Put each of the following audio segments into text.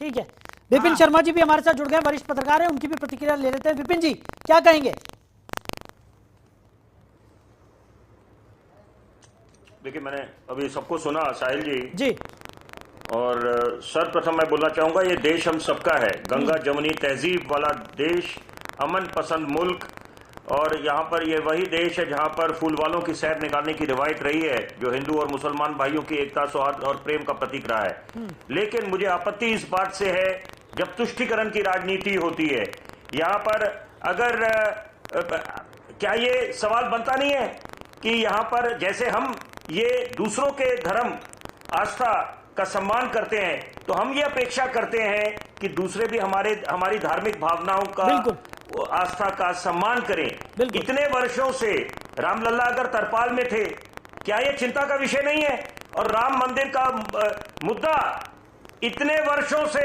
ठीक है, विपिन शर्मा जी भी हमारे साथ जुड़ गए, वरिष्ठ पत्रकार हैं, उनकी भी प्रतिक्रिया ले लेते हैं। विपिन जी, क्या कहेंगे? देखिए, मैंने अभी सबको सुना, साहिल जी, और सर्वप्रथम मैं बोलना चाहूंगा, ये देश हम सबका है, गंगा जमुनी तहजीब वाला देश, अमन पसंद मुल्क। और यहाँ पर ये वही देश है जहाँ पर फूल वालों की सैर निकालने की रिवायत रही है, जो हिंदू और मुसलमान भाइयों की एकता, सौहार्द और प्रेम का प्रतीक रहा है। लेकिन मुझे आपत्ति इस बात से है जब तुष्टीकरण की राजनीति होती है। यहाँ पर अगर क्या ये सवाल बनता नहीं है कि यहाँ पर जैसे हम ये दूसरों के धर्म आस्था का सम्मान करते हैं, तो हम ये अपेक्षा करते हैं कि दूसरे भी हमारी धार्मिक भावनाओं का, आस्था का सम्मान करें। इतने वर्षों से रामलल्ला अगर तरपाल में थे, क्या ये चिंता का विषय नहीं है? और राम मंदिर का मुद्दा इतने वर्षों से,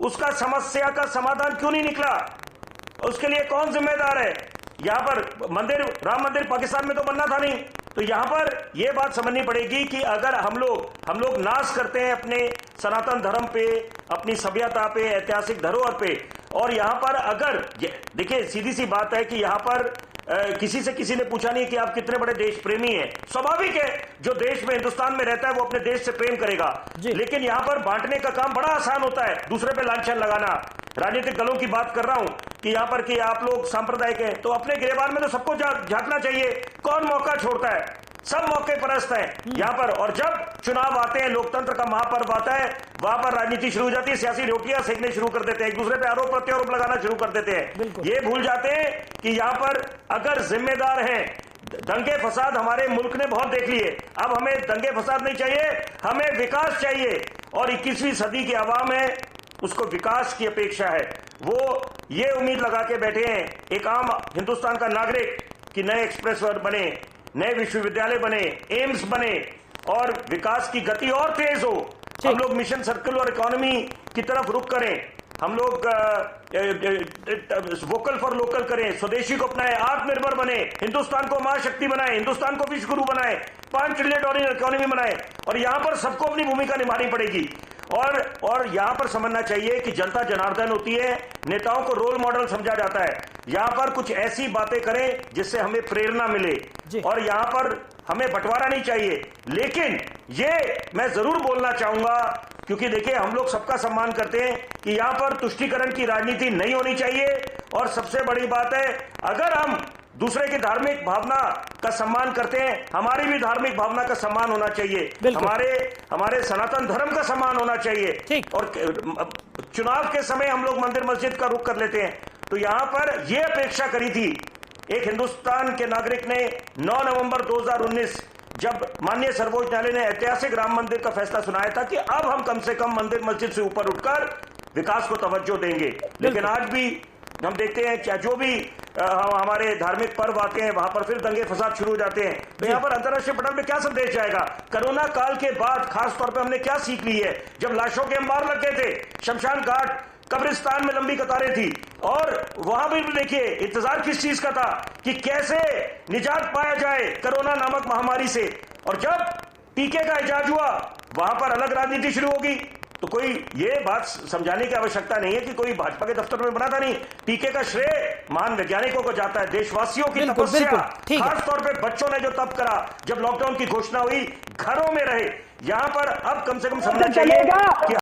उसका समस्या का समाधान क्यों नहीं निकला? उसके लिए कौन जिम्मेदार है? यहाँ पर राम मंदिर पाकिस्तान में तो बनना था नहीं। तो यहाँ पर यह बात समझनी पड़ेगी कि अगर हम लोग नाश करते हैं अपने सनातन धर्म पे, अपनी सभ्यता पे, ऐतिहासिक धरोहर पे, और यहाँ पर अगर देखिए, सीधी सी बात है कि यहाँ पर किसी ने पूछा नहीं कि आप कितने बड़े देश प्रेमी हैं। स्वाभाविक है, जो देश में, हिंदुस्तान में रहता है, वो अपने देश से प्रेम करेगा। लेकिन यहाँ पर बांटने का काम बड़ा आसान होता है, दूसरे पे लांछन लगाना। राजनीतिक दलों की बात कर रहा हूं कि यहाँ पर कि आप लोग सांप्रदायिक हैं, तो अपने गिरेबान में तो सबको झांकना चाहिए। कौन मौका छोड़ता है? सब मौके परस्त हैं यहाँ पर। और जब चुनाव आते हैं, लोकतंत्र का महापर्व आता है, वहां पर राजनीति शुरू हो जाती है, सियासी रोटियां सेकने शुरू कर देते हैं, एक दूसरे पे आरोप प्रत्यारोप लगाना शुरू कर देते हैं। ये भूल जाते हैं कि यहाँ पर अगर जिम्मेदार हैं, दंगे फसाद हमारे मुल्क ने बहुत देख लिए, अब हमें दंगे फसाद नहीं चाहिए, हमें विकास चाहिए। और 21वीं सदी की आवाम है, उसको विकास की अपेक्षा है। वो ये उम्मीद लगा के बैठे हैं, एक आम हिंदुस्तान का नागरिक, कि नए एक्सप्रेस वे बने, नए विश्वविद्यालय बने, एम्स बने और विकास की गति और तेज हो। हम लोग मिशन सर्कल और इकोनॉमी की तरफ रुख करें, हम लोग वोकल फॉर लोकल करें, स्वदेशी को अपनाएं, आत्मनिर्भर बने, हिंदुस्तान को महाशक्ति बनाएं, हिंदुस्तान को विश्व गुरु बनाएं, 5 ट्रिलियन डॉलर इकोनॉमी बनाएं। और यहां पर सबको अपनी भूमिका निभानी पड़ेगी। और यहां पर समझना चाहिए कि जनता जनार्दन होती है, नेताओं को रोल मॉडल समझा जाता है। यहां पर कुछ ऐसी बातें करें जिससे हमें प्रेरणा मिले, और यहां पर हमें बंटवारा नहीं चाहिए। लेकिन ये मैं जरूर बोलना चाहूंगा, क्योंकि देखिए, हम लोग सबका सम्मान करते हैं, कि यहां पर तुष्टीकरण की राजनीति नहीं होनी चाहिए। और सबसे बड़ी बात है, अगर हम दूसरे की धार्मिक भावना का सम्मान करते हैं, हमारी भी धार्मिक भावना का सम्मान होना चाहिए, हमारे सनातन धर्म का सम्मान होना चाहिए। और चुनाव के समय हम लोग मंदिर मस्जिद का रुख कर लेते हैं। तो यहां पर यह अपेक्षा करी थी एक हिंदुस्तान के नागरिक ने 9 नवंबर 2019, जब माननीय सर्वोच्च न्यायालय ने ऐतिहासिक राम मंदिर का फैसला सुनाया था, कि अब हम कम से कम मंदिर मस्जिद से ऊपर उठकर विकास को तवज्जो देंगे। लेकिन आज भी हम देखते हैं क्या, जो भी हमारे धार्मिक पर्व आते हैं, वहां पर फिर दंगे फसाद शुरू हो जाते हैं। तो यहाँ पर अंतर्राष्ट्रीय पटल पे क्या संदेश जाएगा? कोरोना काल के बाद खास तौर पे हमने क्या सीख ली है? जब लाशों के अंबार लग गए थे, शमशान घाट, कब्रिस्तान में लंबी कतारें थी, और वहां भी देखिए इंतजार किस चीज का था, कि कैसे निजात पाया जाए कोरोना नामक महामारी से। और जब टीके का इजाज हुआ, वहां पर अलग राजनीति शुरू होगी। तो कोई ये बात समझाने की आवश्यकता नहीं है कि कोई भाजपा के दफ्तर में बना था। नहीं, टीके का श्रेय महान वैज्ञानिकों को जाता है, देशवासियों की तपस्या, खास तौर पे बच्चों ने जो तप करा जब लॉकडाउन की घोषणा हुई, घरों में रहे। यहां पर अब कम से कम समझना चाहिए कि